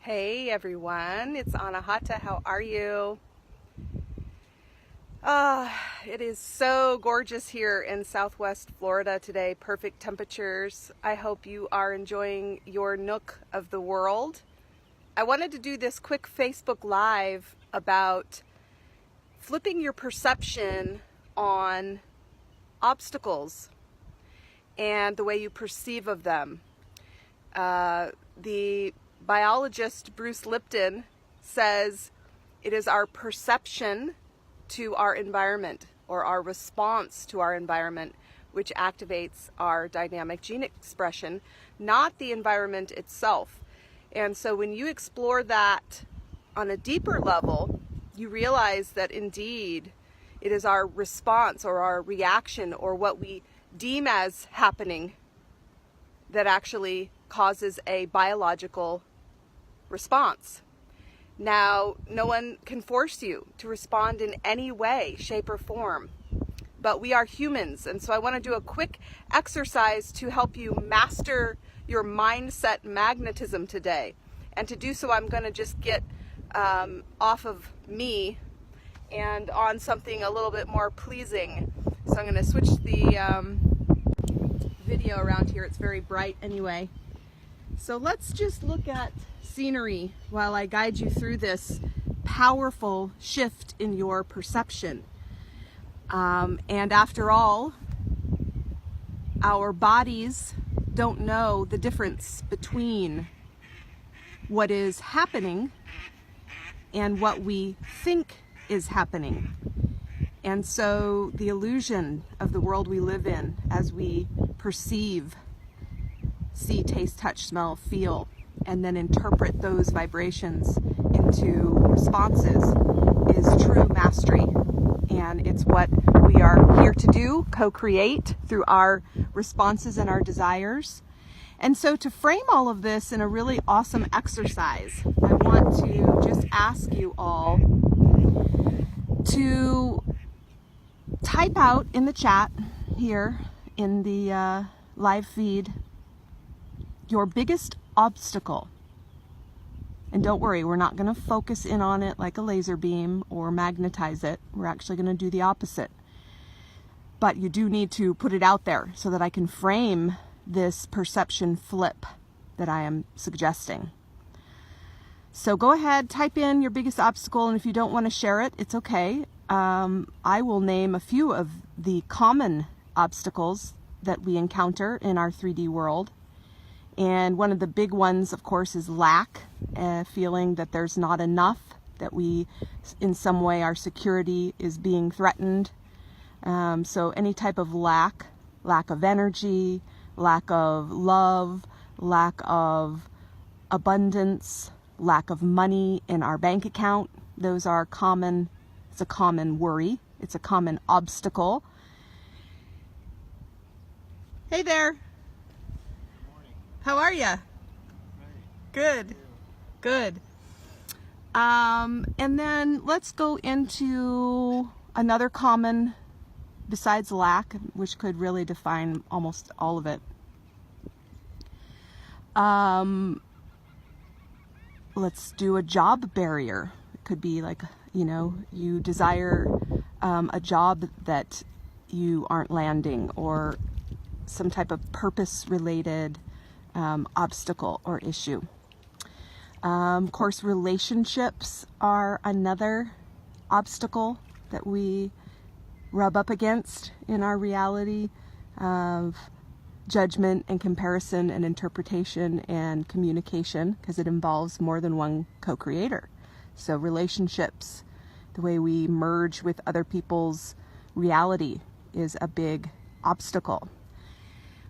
Hey everyone, it's Anahata. How are you? It is so gorgeous here in Southwest Florida today. Perfect temperatures. I hope you are enjoying your nook of the world. I wanted to do this quick Facebook Live about flipping your perception on obstacles and the way you perceive of them. The biologist Bruce Lipton says it is our perception to our environment, or our response to our environment, which activates our dynamic gene expression, not the environment itself. And so when you explore that on a deeper level, you realize that indeed it is our response or our reaction or what we deem as happening that actually causes a biological response. Now, no one can force you to respond in any way, shape, or form, but we are humans, and so I want to do a quick exercise to help you master your mindset magnetism today. And to do so, I'm going to just get off of me and on something a little bit more pleasing. So I'm going to switch the video around here. It's very bright anyway. So let's just look at scenery while I guide you through this powerful shift in your perception. And after all, our bodies don't know the difference between what is happening and what we think is happening. And so the illusion of the world we live in, as we perceive, see, taste, touch, smell, feel, and then interpret those vibrations into responses, is true mastery. And it's what we are here to do, co-create through our responses and our desires. And so to frame all of this in a really awesome exercise, I want to just ask you all to type out in the chat here in the live feed your biggest obstacle. And don't worry, we're not going to focus in on it like a laser beam or magnetize it. We're actually going to do the opposite. But you do need to put it out there so that I can frame this perception flip that I am suggesting. So go ahead, type in your biggest obstacle, and if you don't want to share it, it's okay. I will name a few of the common obstacles that we encounter in our 3D world. And one of the big ones, of course, is lack, feeling that there's not enough, that we, in some way, our security is being threatened. So any type of lack of energy, lack of love, lack of abundance, lack of money in our bank account, those are common. It's a common worry. It's a common obstacle. Hey there. How are ya? Good. Good. And then let's go into another common, besides lack, which could really define almost all of it. Let's do a job barrier. It could be like, you desire a job that you aren't landing, or some type of purpose-related obstacle or issue. Of course, relationships are another obstacle that we rub up against in our reality of judgment and comparison and interpretation and communication, because it involves more than one co-creator. So relationships, the way we merge with other people's reality, is a big obstacle.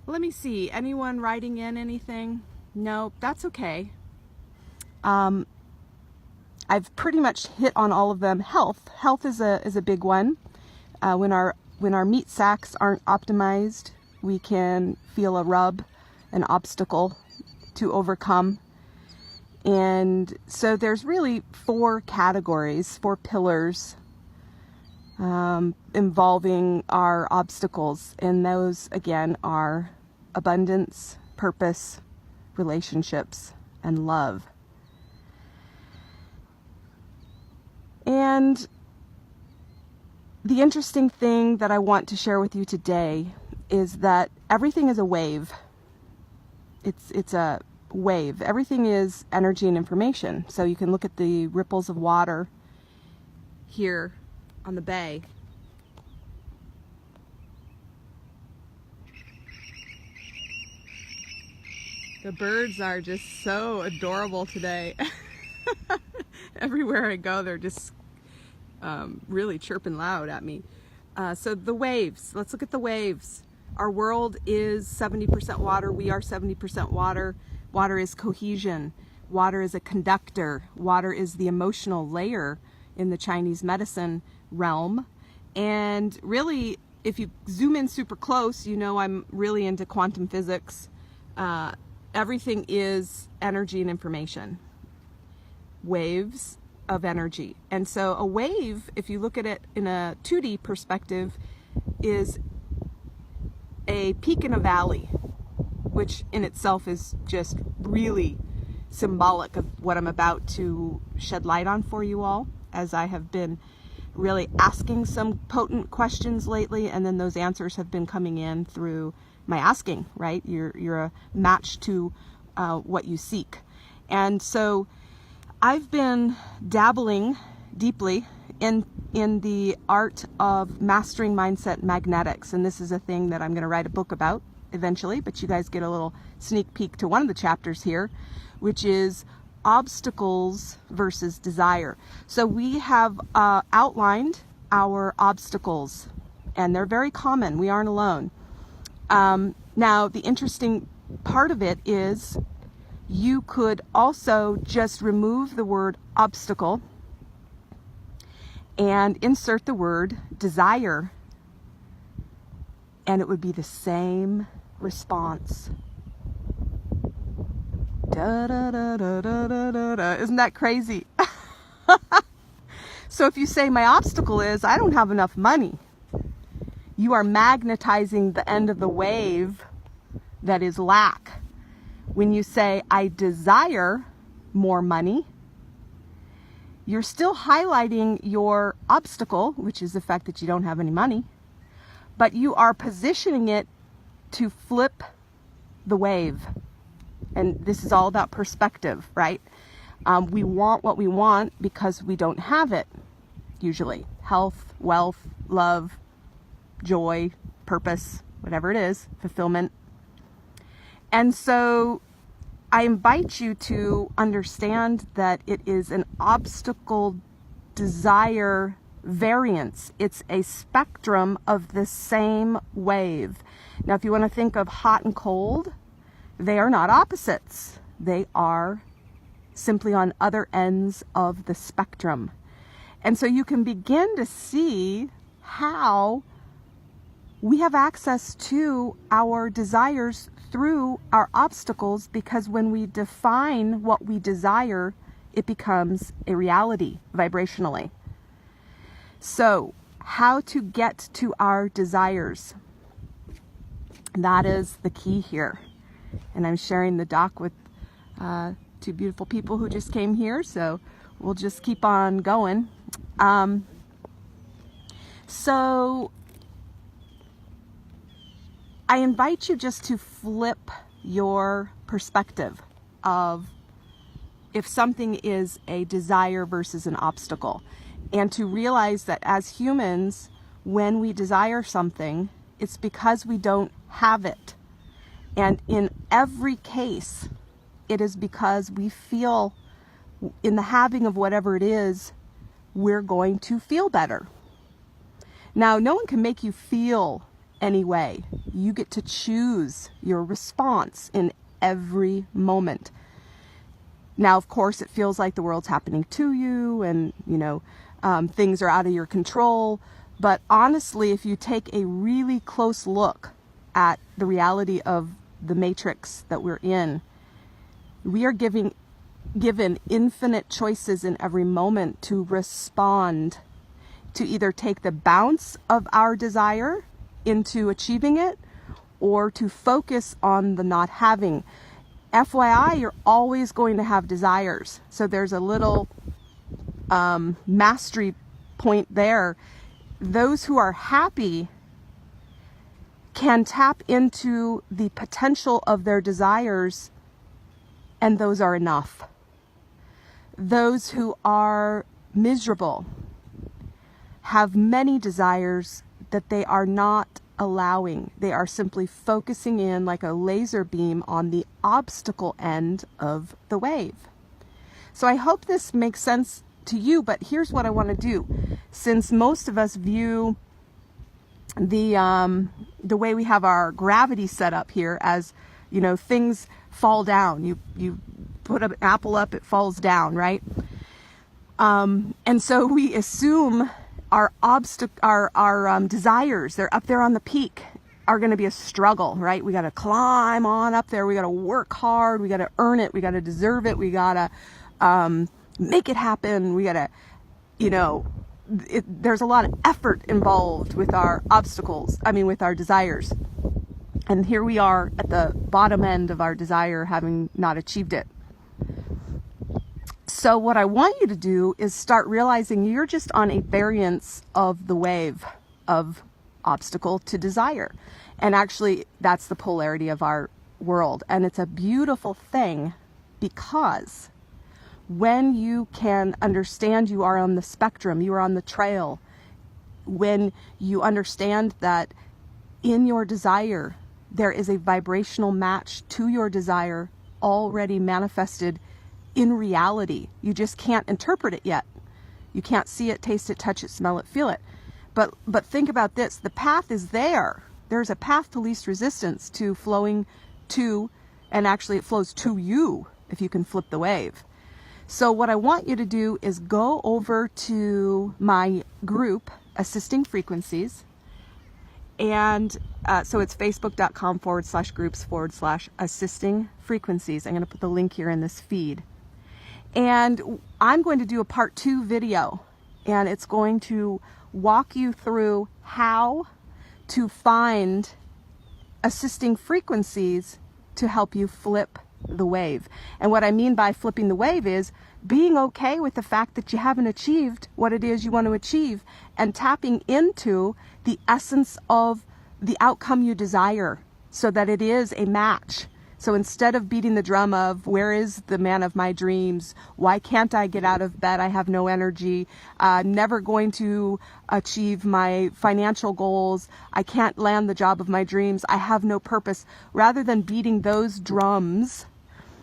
Let me see. Anyone writing in anything? No, that's okay. I've pretty much hit on all of them. Health is a big one. When our meat sacks aren't optimized, we can feel a rub, an obstacle to overcome. And so there's really 4 categories, 4 pillars involving our obstacles, and those again are abundance, purpose, relationships, and love. And the interesting thing that I want to share with you today is that everything is a wave. It's a wave. Everything is energy and information. So you can look at the ripples of water here on the bay. The birds are just so adorable today. Everywhere I go, they're just really chirping loud at me. So the waves, let's look at the waves. Our world is 70% water. We are 70% water. Water is cohesion. Water is a conductor. Water is the emotional layer in the Chinese medicine realm. And really, if you zoom in super close, you know I'm really into quantum physics. Everything is energy and information. Waves of energy. And so a wave, if you look at it in a 2D perspective, is a peak in a valley, which in itself is just really symbolic of what I'm about to shed light on for you all, as I have been really asking some potent questions lately, and then those answers have been coming in through my asking, right? You're a match to what you seek. And so I've been dabbling deeply in the art of mastering mindset magnetics, and this is a thing that I'm going to write a book about eventually, but you guys get a little sneak peek to one of the chapters here, which is obstacles versus desire. So we have outlined our obstacles, and they're very common. We aren't alone. Now, the interesting part of it is you could also just remove the word obstacle and insert the word desire, and it would be the same response. Da, da, da, da, da, da, da. Isn't that crazy? So if you say my obstacle is I don't have enough money, you are magnetizing the end of the wave that is lack. When you say I desire more money, you're still highlighting your obstacle, which is the fact that you don't have any money, but you are positioning it to flip the wave. And this is all about perspective, right? We want what we want because we don't have it, usually. Health, wealth, love, joy, purpose, whatever it is, fulfillment. And so I invite you to understand that it is an obstacle desire variance. It's a spectrum of the same wave. Now, if you want to think of hot and cold, they are not opposites. They are simply on other ends of the spectrum. And so you can begin to see how we have access to our desires through our obstacles, because when we define what we desire, it becomes a reality vibrationally. So, how to get to our desires? That is the key here. And I'm sharing the dock with two beautiful people who just came here, so we'll just keep on going. So I invite you just to flip your perspective of if something is a desire versus an obstacle, and to realize that as humans, when we desire something, it's because we don't have it. And in every case, it is because we feel in the having of whatever it is, we're going to feel better. Now, no one can make you feel any way. You get to choose your response in every moment. Now, of course, it feels like the world's happening to you, and, things are out of your control. But honestly, if you take a really close look at the reality of the matrix that we're in, we are given infinite choices in every moment to respond, to either take the bounce of our desire into achieving it, or to focus on the not having. FYI, you're always going to have desires. So there's a little mastery point there. Those who are happy can tap into the potential of their desires, and those are enough. Those who are miserable have many desires that they are not allowing. They are simply focusing in like a laser beam on the obstacle end of the wave. So I hope this makes sense to you, but here's what I want to do. Since most of us view the way we have our gravity set up here as, you know, things fall down. You put an apple up, it falls down, right? And so we assume our desires, they're up there on the peak, are going to be a struggle, right? We got to climb on up there. We got to work hard. We got to earn it. We got to deserve it. We got to make it happen. We got to, you know, there's a lot of effort involved with our with our desires. And here we are at the bottom end of our desire, having not achieved it. So what I want you to do is start realizing you're just on a variance of the wave of obstacle to desire. And actually, that's the polarity of our world. And it's a beautiful thing, because when you can understand you are on the spectrum, you are on the trail, when you understand that in your desire, there is a vibrational match to your desire already manifested in reality. You just can't interpret it yet. You can't see it, taste it, touch it, smell it, feel it. But think about this. The path is there. There's a path to least resistance to flowing to, and actually it flows to you if you can flip the wave. So what I want you to do is go over to my group, Assisting Frequencies. And so it's facebook.com/groups/assisting frequencies. I'm going to put the link here in this feed. And I'm going to do a part 2 video, and it's going to walk you through how to find assisting frequencies to help you flip the wave. And what I mean by flipping the wave is being okay with the fact that you haven't achieved what it is you want to achieve, and tapping into the essence of the outcome you desire so that it is a match. So instead of beating the drum of, where is the man of my dreams? Why can't I get out of bed? I have no energy. Never going to achieve my financial goals. I can't land the job of my dreams. I have no purpose. Rather than beating those drums,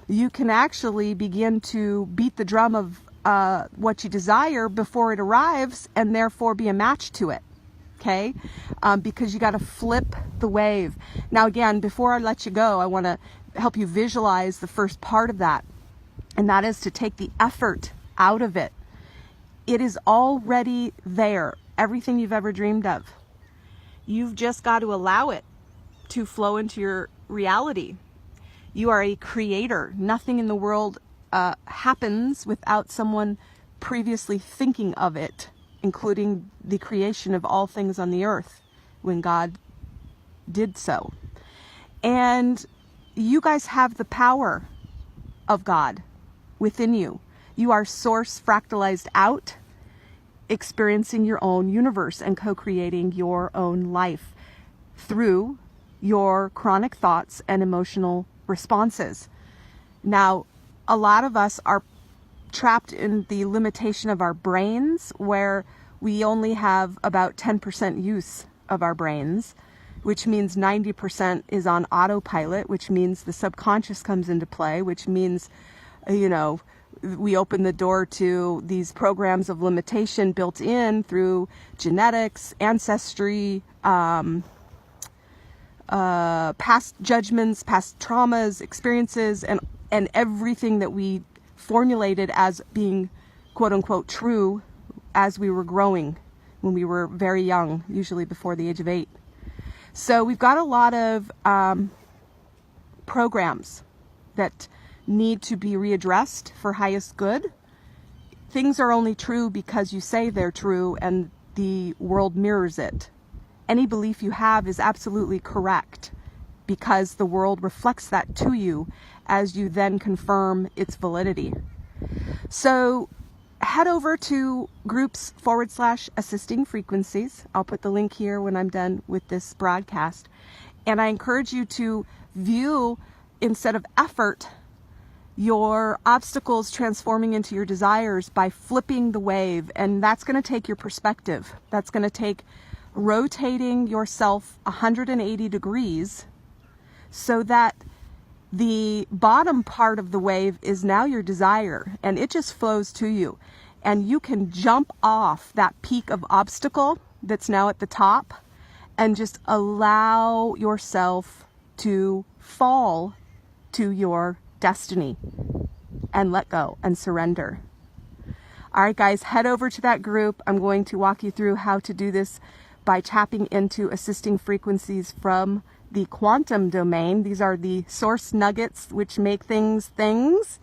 you can actually begin to beat the drum of what you desire before it arrives, and therefore be a match to it. Okay? Because you got to flip the wave. Now again, before I let you go, I want to help you visualize the first part of that, and that is to take the effort out of it. It is already there, everything you've ever dreamed of. You've just got to allow it to flow into your reality. You are a creator. Nothing in the world happens without someone previously thinking of it, including the creation of all things on the earth when God did so. And you guys have the power of God within you. You are source fractalized out, experiencing your own universe and co-creating your own life through your chronic thoughts and emotional responses. Now, a lot of us are trapped in the limitation of our brains, where we only have about 10% use of our brains, which means 90% is on autopilot, which means the subconscious comes into play, which means, you know, we open the door to these programs of limitation built in through genetics, ancestry, past judgments, past traumas, experiences, and everything that we formulated as being quote unquote true as we were growing, when we were very young, usually before the age of 8. So we've got a lot of programs that need to be readdressed for highest good. Things are only true because you say they're true, and the world mirrors it. Any belief you have is absolutely correct, because the world reflects that to you as you then confirm its validity. So head over to groups/assisting frequencies. I'll put the link here when I'm done with this broadcast. And I encourage you to view, instead of effort, your obstacles transforming into your desires by flipping the wave. And that's going to take your perspective. That's going to take rotating yourself 180 degrees so that the bottom part of the wave is now your desire, and it just flows to you. And you can jump off that peak of obstacle that's now at the top and just allow yourself to fall to your destiny and let go and surrender. All right, guys, head over to that group. I'm going to walk you through how to do this by tapping into assisting frequencies from the quantum domain. These are the source nuggets which make things things.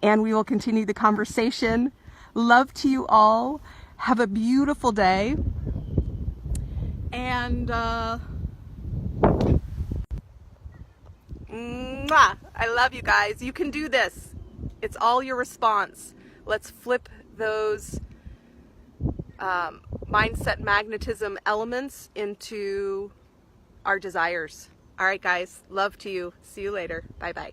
And we will continue the conversation. Love to you all. Have a beautiful day. And I love you guys. You can do this. It's all your response. Let's flip those mindset magnetism elements into our desires. All right, guys. Love to you. See you later. Bye-bye.